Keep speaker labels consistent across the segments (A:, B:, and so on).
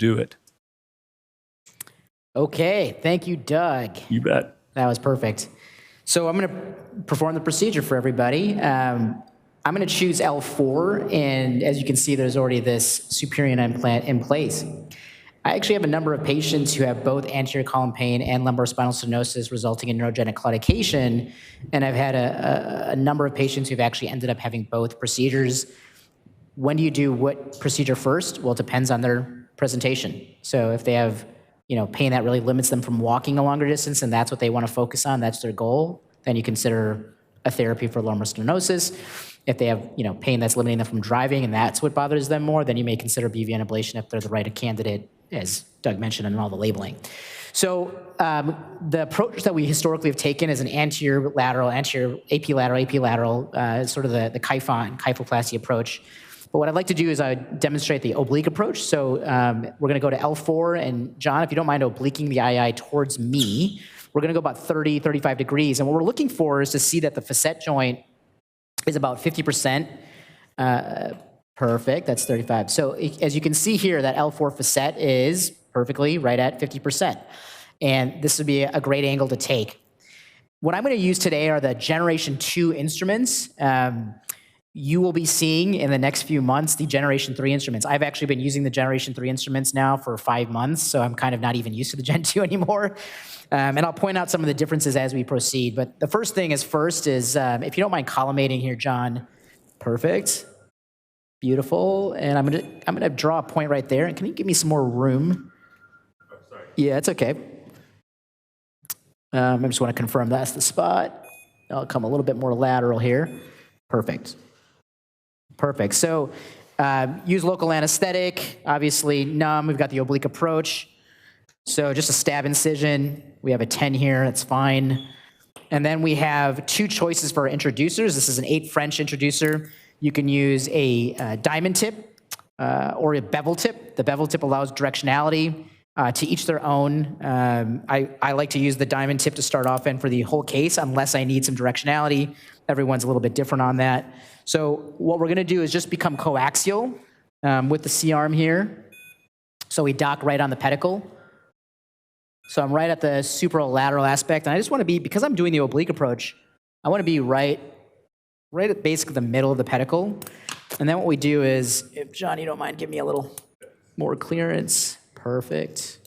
A: do it.
B: Okay, thank you, Doug.
A: You bet.
B: That was perfect. So I'm going to perform the procedure for everybody. I'm going to choose L4, and as you can see, there's already this superior implant in place. I actually have a number of patients who have both anterior column pain and lumbar spinal stenosis resulting in neurogenic claudication, and I've had a number of patients who've actually ended up having both procedures. When do you do what procedure first? Well, it depends on their presentation. So if they have pain that really limits them from walking a longer distance and that's what they want to focus on, that's their goal, then you consider a therapy for lumbar stenosis. If they have pain that's limiting them from driving and that's what bothers them more, then you may consider BVN ablation if they're the right candidate, as Doug mentioned in all the labeling. So the approach that we historically have taken is an anterior lateral, anterior AP lateral, sort of the kyphoplasty approach. But what I'd like to do is demonstrate the oblique approach. So we're going to go to L4, and John, if you don't mind obliquing the II towards me, we're going to go about 30, 35 degrees. And what we're looking for is to see that the facet joint is about 50%. Perfect, that's 35. So as you can see here, that L4 facet is perfectly right at 50%. And this would be a great angle to take. What I'm going to use today are the Generation 2 instruments. You will be seeing in the next few months the Generation 3 instruments. I've actually been using the Generation 3 instruments now for 5 months, so I'm kind of not even used to the Gen 2 anymore. And I'll point out some of the differences as we proceed. But the first thing is if you don't mind collimating here, John. Perfect. Beautiful. And I'm gonna draw a point right there. And can you give me some more room?
C: Oh, sorry.
B: Yeah, it's okay. I just want to confirm that's the spot. I'll come a little bit more lateral here. Perfect. Perfect. So use local anesthetic, obviously numb. We've got the oblique approach. So just a stab incision. We have a 10 here. That's fine. And then we have 2 choices for our introducers. This is an 8 French introducer. You can use a diamond tip or a bevel tip. The bevel tip allows directionality. To each their own. I like to use the diamond tip to start off in for the whole case unless I need some directionality. Everyone's a little bit different on that. So what we're going to do is just become coaxial with the C-arm here. So we dock right on the pedicle. So I'm right at the superolateral aspect. And I just want to be, because I'm doing the oblique approach, I want to be right at basically the middle of the pedicle. And then what we do is, if John, you don't mind, give me a little more clearance. Perfect.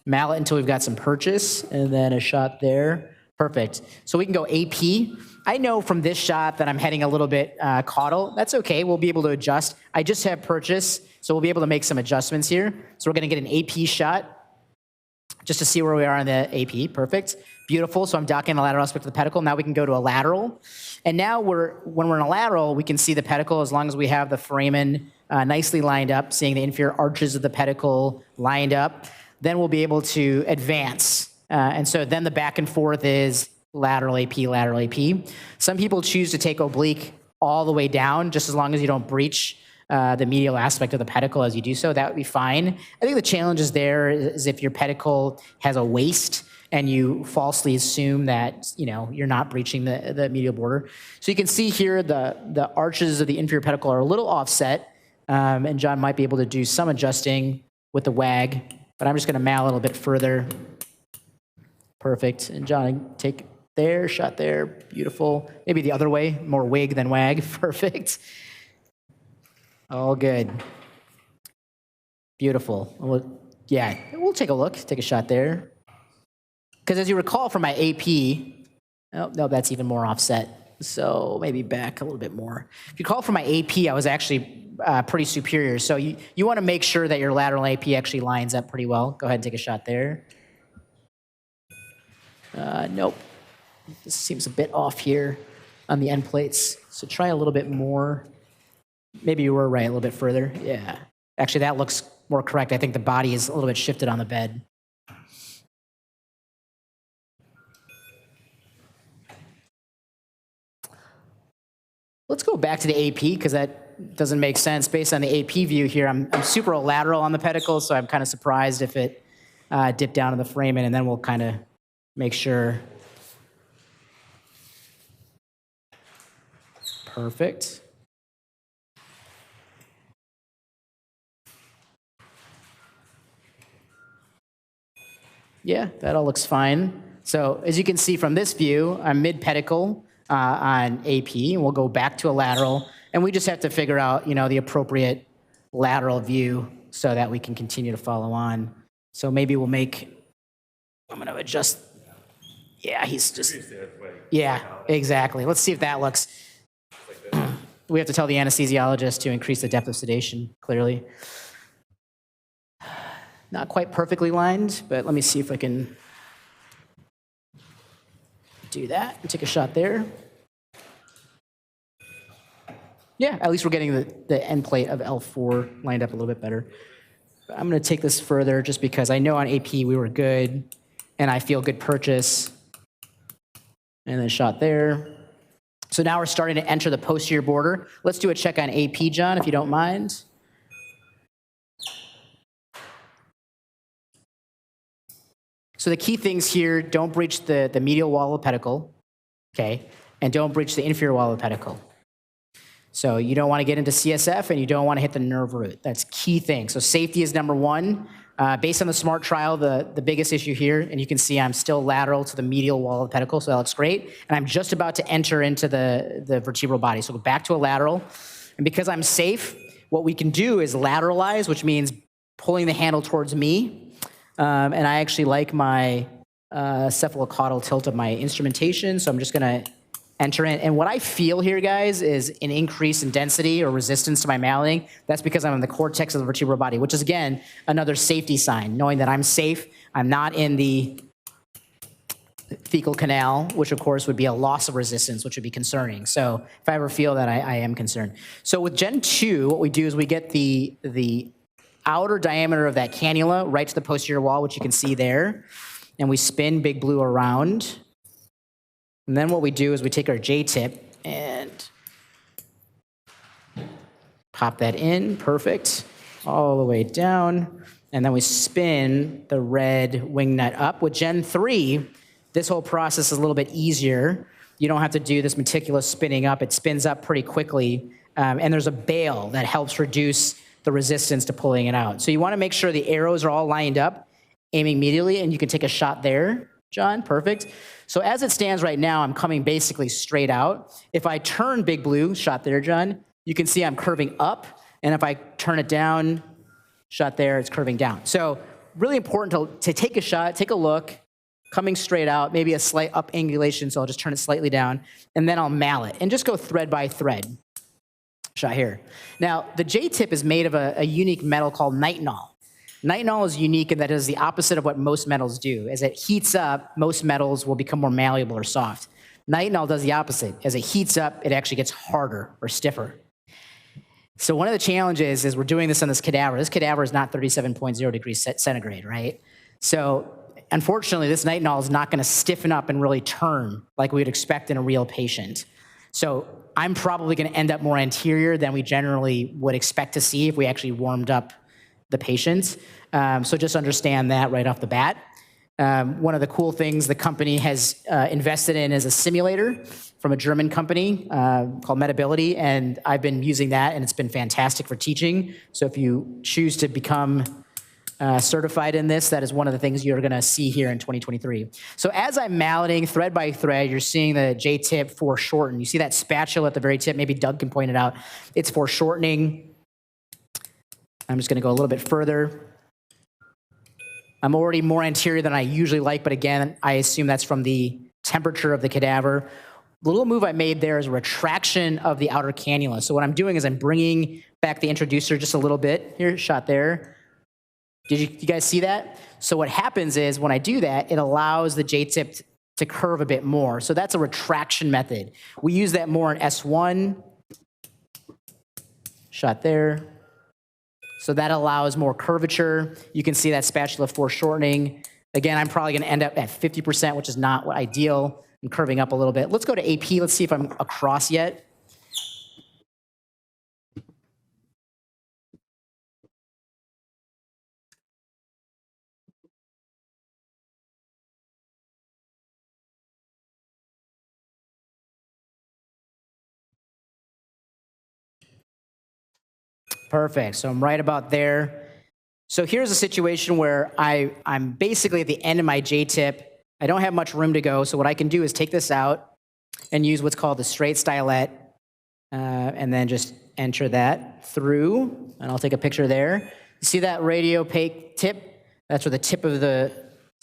B: Mallet until we've got some purchase, and then a shot there. Perfect. So we can go AP. I know from this shot that I'm heading a little bit caudal. That's okay. We'll be able to adjust. I just have purchase, so we'll be able to make some adjustments here. So we're going to get an AP shot just to see where we are on the AP. Perfect. Beautiful. So I'm docking the lateral aspect of the pedicle. Now we can go to a lateral. And now when we're in a lateral, we can see the pedicle as long as we have the foramen nicely lined up, seeing the inferior arches of the pedicle lined up. Then we'll be able to advance. And so then the back and forth is lateral AP, lateral AP. Some people choose to take oblique all the way down, just as long as you don't breach the medial aspect of the pedicle as you do so. That would be fine. I think the challenge is there is if your pedicle has a waist and you falsely assume that you're not breaching the medial border. So you can see here the arches of the inferior pedicle are a little offset, and John might be able to do some adjusting with the WAG, but I'm just going to mal a little bit further. Perfect. And John, take there, shot there, beautiful. Maybe the other way, more wig than WAG. Perfect. All good. Beautiful. Yeah, we'll take a look, take a shot there. Because as you recall from my AP, oh, no, that's even more offset. So maybe back a little bit more. If you recall from my AP, I was actually pretty superior. So you want to make sure that your lateral AP actually lines up pretty well. Go ahead and take a shot there. Nope. This seems a bit off here on the end plates. So try a little bit more. Maybe you were right a little bit further. Yeah. Actually, that looks more correct. I think the body is a little bit shifted on the bed. Let's go back to the AP because that doesn't make sense. Based on the AP view here, I'm superolateral on the pedicle, so I'm kind of surprised if it dipped down to the foramen, and then we'll kind of make sure. Perfect. Yeah, that all looks fine. So as you can see from this view, I'm mid-pedicle on AP, and we'll go back to a lateral, and we just have to figure out, the appropriate lateral view so that we can continue to follow on. So maybe we'll I'm going to adjust. Yeah, he's just, yeah, exactly. Let's see if that looks. We have to tell the anesthesiologist to increase the depth of sedation, clearly. Not quite perfectly lined, but let me see if I can do that and take a shot there. Yeah, at least we're getting the end plate of L4 lined up a little bit better. But I'm going to take this further just because I know on AP we were good, and I feel good purchase. And then shot there. So now we're starting to enter the posterior border. Let's do a check on AP, John, if you don't mind. So the key things here, don't breach the medial wall of the pedicle, okay? And don't breach the inferior wall of the pedicle. So you don't want to get into CSF, and you don't want to hit the nerve root. That's key thing. So safety is number one. Based on the SMART trial, the biggest issue here, and you can see I'm still lateral to the medial wall of the pedicle, so that looks great. And I'm just about to enter into the vertebral body. So go back to a lateral. And because I'm safe, what we can do is lateralize, which means pulling the handle towards me. And I actually like my cephalocaudal tilt of my instrumentation, so I'm just going to enter in. And what I feel here, guys, is an increase in density or resistance to my malleting. That's because I'm in the cortex of the vertebral body, which is, again, another safety sign, knowing that I'm safe. I'm not in the fecal canal, which, of course, would be a loss of resistance, which would be concerning. So if I ever feel that, I am concerned. So with Gen 2, what we do is we get the outer diameter of that cannula right to the posterior wall, which you can see there, and we spin Big Blue around. And then what we do is we take our J-tip and pop that in, perfect, all the way down. And then we spin the red wing nut up. With Gen 3, this whole process is a little bit easier. You don't have to do this meticulous spinning up. It spins up pretty quickly. And there's a bail that helps reduce the resistance to pulling it out. So you want to make sure the arrows are all lined up, aiming medially, and you can take a shot there, John, perfect. So as it stands right now, I'm coming basically straight out. If I turn Big Blue, shot there, John, you can see I'm curving up, and if I turn it down, shot there, it's curving down. So really important to take a shot, take a look, coming straight out, maybe a slight up angulation, so I'll just turn it slightly down, and then I'll mallet, and just go thread by thread. Shot here. Now, the J-tip is made of a unique metal called nitinol. Nitinol is unique in that it is the opposite of what most metals do. As it heats up, most metals will become more malleable or soft. Nitinol does the opposite. As it heats up, it actually gets harder or stiffer. So one of the challenges is we're doing this on this cadaver. This cadaver is not 37.0 degrees centigrade, right? So unfortunately, this nitinol is not going to stiffen up and really turn like we would expect in a real patient. So I'm probably going to end up more anterior than we generally would expect to see if we actually warmed up the patient. So just understand that right off the bat. One of the cool things the company has invested in is a simulator from a German company called Metability, and I've been using that, and it's been fantastic for teaching. So if you choose to become certified in this, that is one of the things you're going to see here in 2023. So as I'm malleting thread by thread, you're seeing the J-tip foreshorten. You see that spatula at the very tip? Maybe Doug can point it out. It's foreshortening. I'm just going to go a little bit further. I'm already more anterior than I usually like, but again, I assume that's from the temperature of the cadaver. The little move I made there is a retraction of the outer cannula. So what I'm doing is I'm bringing back the introducer just a little bit. Here, shot there. Did you guys see that? So what happens is when I do that, it allows the J-tip to curve a bit more. So that's a retraction method. We use that more in S1. Shot there. So that allows more curvature. You can see that spatula foreshortening. Again, I'm probably going to end up at 50%, which is not what ideal. I'm curving up a little bit. Let's go to AP. Let's see if I'm across yet. Perfect. So I'm right about there. So here's a situation where I'm basically at the end of my J-tip. I don't have much room to go, so what I can do is take this out and use what's called the straight stylet, and then just enter that through, and I'll take a picture there. You see that radiopaque tip? That's where the tip of the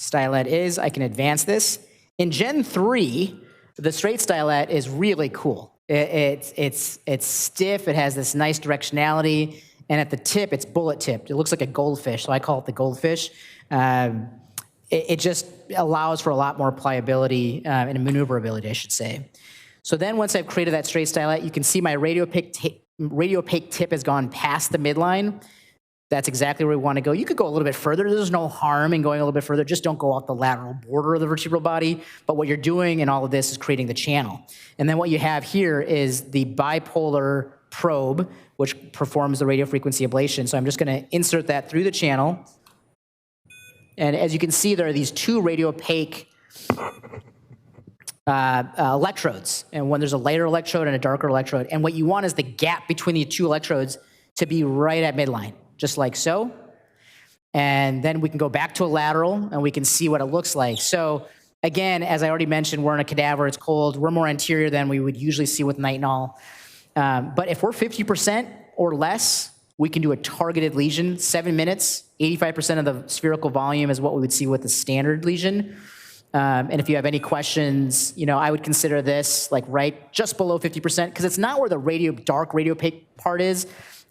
B: stylet is. I can advance this. In Gen 3, the straight stylet is really cool. It's stiff, it has this nice directionality, and at the tip, it's bullet tipped. It looks like a goldfish, so I call it the goldfish. It just allows for a lot more pliability and maneuverability, I should say. So then once I've created that straight stylet, you can see my radiopaque tip has gone past the midline. That's exactly where we want to go. You could go a little bit further. There's no harm in going a little bit further. Just don't go off the lateral border of the vertebral body. But what you're doing in all of this is creating the channel. And then what you have here is the bipolar probe, which performs the radiofrequency ablation. So I'm just going to insert that through the channel. And as you can see, there are these two radiopaque electrodes. And when there's a lighter electrode and a darker electrode. And what you want is the gap between the two electrodes to be right at midline, just like so. And then we can go back to a lateral and we can see what it looks like. So again, as I already mentioned, we're in a cadaver, it's cold. We're more anterior than we would usually see with nitinol. But if we're 50% or less, we can do a targeted lesion, 7 minutes, 85% of the spherical volume is what we would see with the standard lesion. And if you have any questions, you know, I would consider this like right just below 50%, because it's not where the dark radiopaque part is.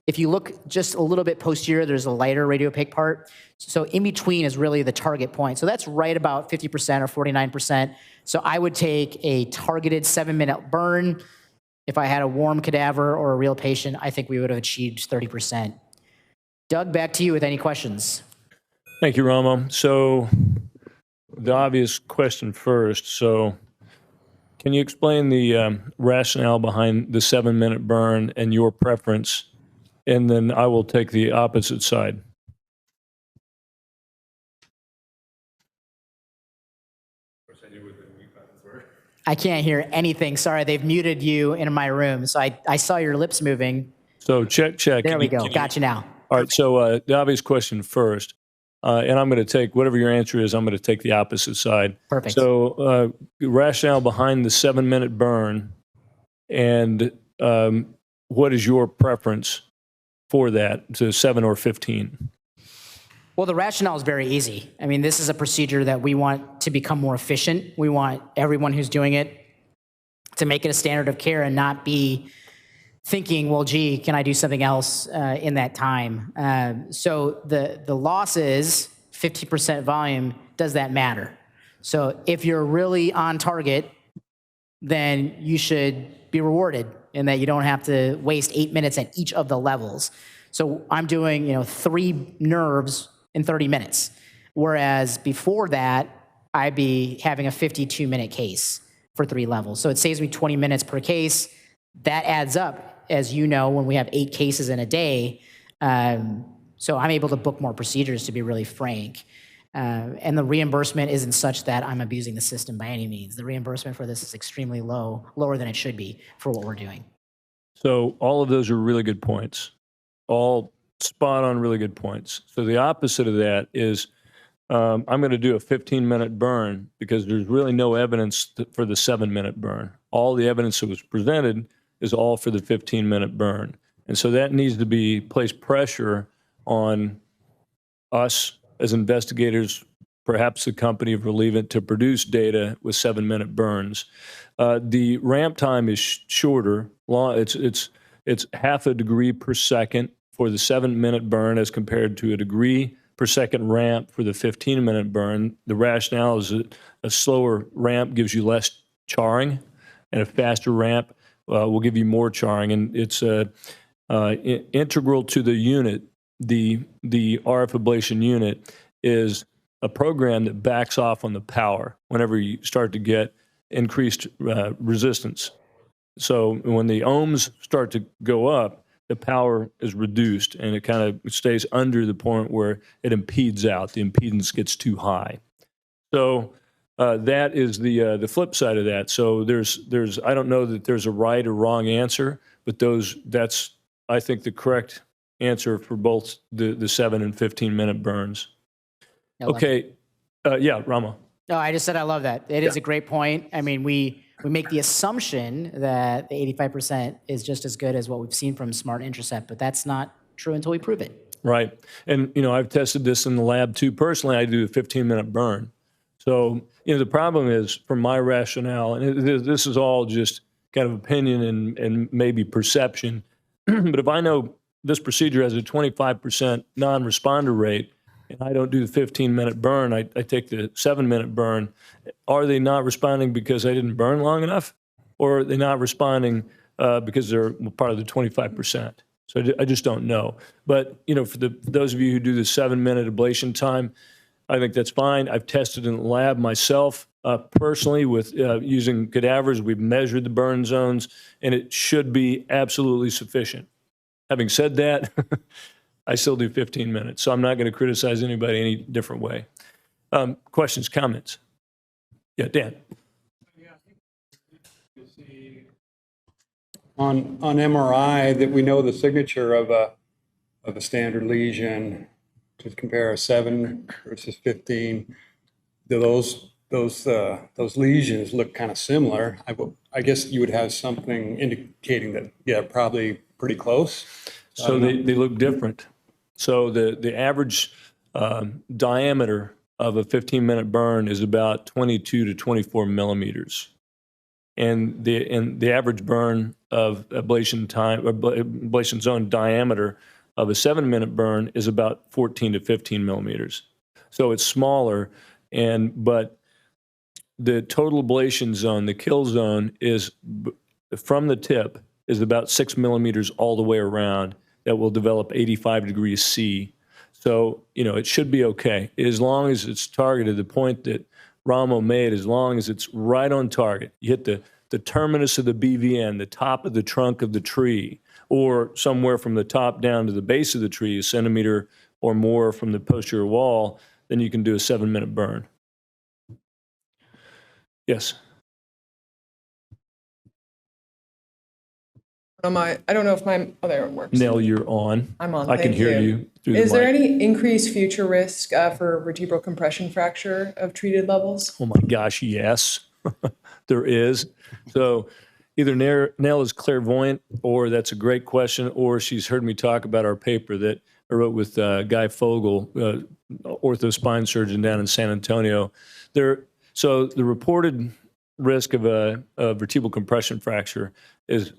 B: If you look just a little bit posterior, there's a lighter radiopaque part. So in between is really the target point. So that's right about 50% or 49%. So I would take a targeted 7-minute burn. If I had a warm cadaver or a real patient, I think we would have achieved 30%. Doug, back to you with any questions.
A: Thank you, Rama. So the obvious question first. So can you explain the rationale behind the 7-minute burn and your preference? And then I will take the opposite side.
B: I can't hear anything. Sorry, they've muted you in my room. So I saw your lips moving.
A: So check.
B: There we go. Got you now.
A: All right. So the obvious question first. And I'm going to take, whatever your answer is, I'm going to take the opposite side.
B: Perfect.
A: So rationale behind the 7-minute burn, and what is your preference for that, to 7 or 15?
B: Well, the rationale is very easy. I mean, this is a procedure that we want to become more efficient. We want everyone who's doing it to make it a standard of care and not be thinking, well, gee, can I do something else in that time? So the loss is 50% volume. Does that matter? So if you're really on target, then you should be rewarded in that you don't have to waste 8 minutes at each of the levels. So I'm doing, 3 nerves in 30 minutes. Whereas before that, I'd be having a 52-minute case for 3 levels. So it saves me 20 minutes per case. That adds up, as you know, when we have 8 cases in a day. So I'm able to book more procedures, to be really frank. And the reimbursement isn't such that I'm abusing the system by any means. The reimbursement for this is extremely low, lower than it should be for what we're doing.
A: So all of those are really good points. All spot on, really good points. So the opposite of that is I'm going to do a 15-minute burn because there's really no evidence for the 7-minute burn. All the evidence that was presented is all for the 15-minute burn. And so that needs to be place pressure on us as investigators, perhaps the company of Relievant, to produce data with 7-minute burns. The ramp time is shorter. It's half a degree per second for the 7-minute burn as compared to a degree per second ramp for the 15-minute burn. The rationale is that a slower ramp gives you less charring, and a faster ramp will give you more charring. And it's integral to the unit. The RF ablation unit is a program that backs off on the power whenever you start to get increased resistance. So when the ohms start to go up, the power is reduced, and it kind of stays under the point where it impedes out. The impedance gets too high. So that is the flip side of that. So there's I don't know that there's a right or wrong answer, but that's I think the correct answer for both the 7 and 15-minute burns.
B: I love it.
A: Okay. Yeah, Rama.
B: No, I just said I love that. It is a great point. I mean, we make the assumption that the 85% is just as good as what we've seen from Smart Intracept, but that's not true until we prove it.
A: Right. And, I've tested this in the lab too. Personally, I do a 15-minute burn. So, the problem is, from my rationale, and this is all just kind of opinion and maybe perception, but if I know this procedure has a 25% non-responder rate, and I don't do the 15-minute burn, I take the 7-minute burn, are they not responding because I didn't burn long enough? Or are they not responding because they're part of the 25%? So I just don't know. But, for those of you who do the 7-minute ablation time, I think that's fine. I've tested in the lab myself personally with using cadavers. We've measured the burn zones, and it should be absolutely sufficient. Having said that, I still do 15 minutes, so I'm not going to criticize anybody any different way. Questions, comments? Yeah, Dan.
C: On MRI, that we know the signature of a standard lesion, to compare a 7 versus 15. Do those lesions look kind of similar? I guess you would have something indicating that, yeah, probably pretty close.
A: So they look different. So the average diameter of a 15-minute burn is about 22 to 24 millimeters. And the average burn of ablation zone diameter of a 7-minute burn is about 14 to 15 millimeters. So it's smaller, but the total ablation zone, the kill zone, is from the tip is about 6 millimeters all the way around. That will develop 85 degrees C. So, it should be okay as long as it's targeted. The point that Ramo made, as long as it's right on target. You hit the terminus of the BVN, the top of the trunk of the tree, or somewhere from the top down to the base of the tree, a centimeter or more from the posterior wall, then you can do a 7-minute burn. Yes.
D: I don't know if there it works.
A: Nell, you're on.
D: I'm on.
A: I can
D: Thank
A: hear you through the
D: Is there
A: mic.
D: any increased future risk for vertebral compression fracture of treated levels?
A: Oh my gosh, yes, there is. So either Nell is clairvoyant, or that's a great question, or she's heard me talk about our paper that I wrote with Guy Fogel, ortho spine surgeon down in San Antonio. So the reported risk of a vertebral compression fracture is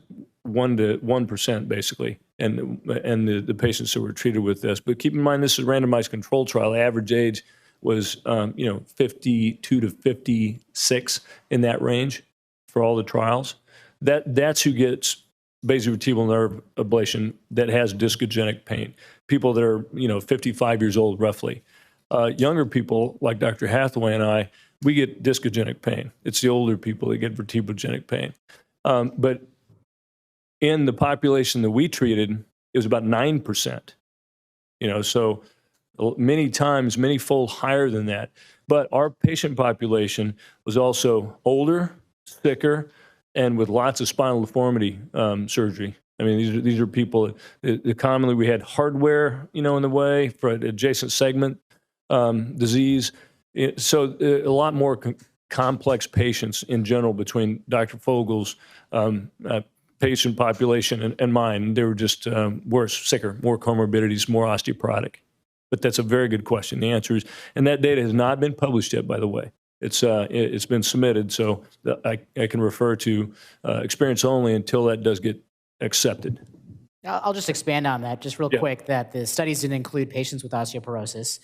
A: 1% basically, and the patients that were treated with this. But keep in mind, this is a randomized control trial. The average age was 52 to 56 in that range for all the trials. That's who gets basivertebral nerve ablation that has discogenic pain. People that are 55 years old roughly. Younger people like Dr. Hathaway and I, we get discogenic pain. It's the older people that get vertebrogenic pain. But in the population that we treated, it was about 9%. So many-fold higher than that. But our patient population was also older, sicker, and with lots of spinal deformity surgery. I mean, these are people that commonly we had hardware, in the way for an adjacent segment disease. So a lot more complex patients in general between Dr. Fogel's patient population and mine. They were just worse, sicker, more comorbidities, more osteoporotic. But that's a very good question. The answer is, and that data has not been published yet, by the way. It's been submitted, so I can refer to experience only until that does get accepted.
B: I'll just expand on that just real quick, that the studies didn't include patients with osteoporosis.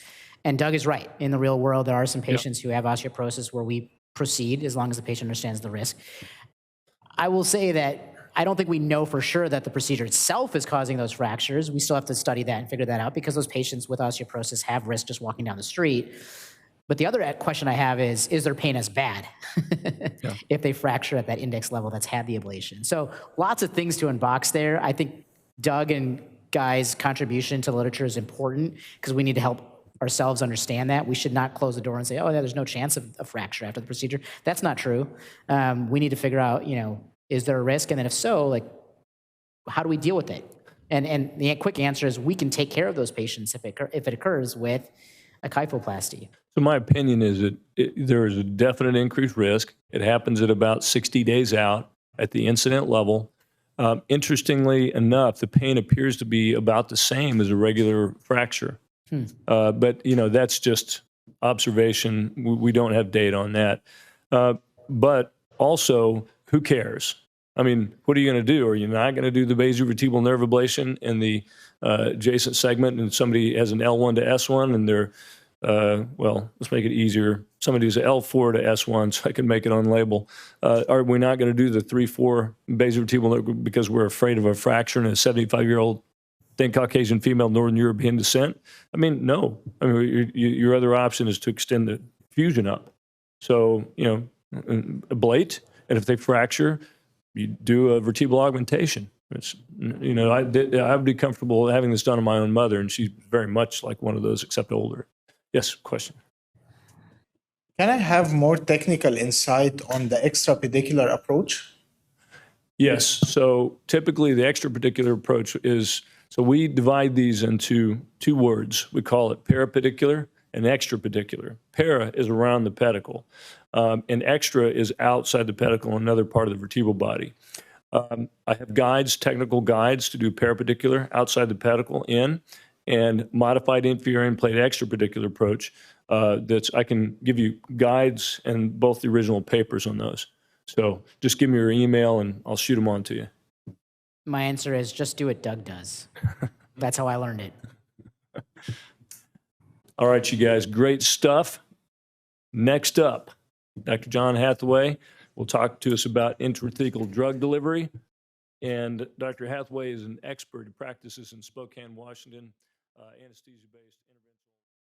B: And Doug is right. In the real world, there are some patients who have osteoporosis where we proceed as long as the patient understands the risk. I will say that I don't think we know for sure that the procedure itself is causing those fractures. We still have to study that and figure that out because those patients with osteoporosis have risk just walking down the street. But the other question I have is their pain as bad if they fracture at that index level that's had the ablation? So lots of things to unbox there. I think Doug and Guy's contribution to the literature is important because we need to help ourselves understand that. We should not close the door and say, oh, yeah, there's no chance of a fracture after the procedure. That's not true. We need to figure out, is there a risk? And then if so, how do we deal with it? And the quick answer is we can take care of those patients if it occurs with a kyphoplasty.
A: So my opinion is that there is a definite increased risk. It happens at about 60 days out at the incident level. Interestingly enough, the pain appears to be about the same as a regular fracture. But, that's just observation. We don't have data on that. But also, who cares? I mean, what are you going to do? Are you not going to do the basivertebral nerve ablation in the adjacent segment and somebody has an L1 to S1 and they're, let's make it easier. Somebody who's an L4 to S1 so I can make it on label. Are we not going to do the 3-4 basivertebral nerve because we're afraid of a fracture in a 75-year-old thin Caucasian female, Northern European descent? I mean, no. I mean, your other option is to extend the fusion up. So, ablate, and if they fracture, you do a vertebral augmentation. It's, I would be comfortable having this done on my own mother, and she's very much like one of those, except older. Yes, question.
E: Can I have more technical insight on the extrapedicular approach?
A: Yes. So typically the extrapedicular approach is, so we divide these into two words. We call it parapedicular and extrapedicular. Para is around the pedicle, and extra is outside the pedicle in another part of the vertebral body. I have guides, technical guides to do parapedicular outside the pedicle in, and modified inferior end plate extrapedicular approach. I can give you guides and both the original papers on those. So just give me your email and I'll shoot them on to you.
B: My answer is just do what Doug does. That's how I learned it.
A: All right, you guys, great stuff. Next up, Dr. John Hathaway will talk to us about intrathecal drug delivery. And Dr. Hathaway is an expert. He practices in Spokane, Washington, anesthesia-based intervention.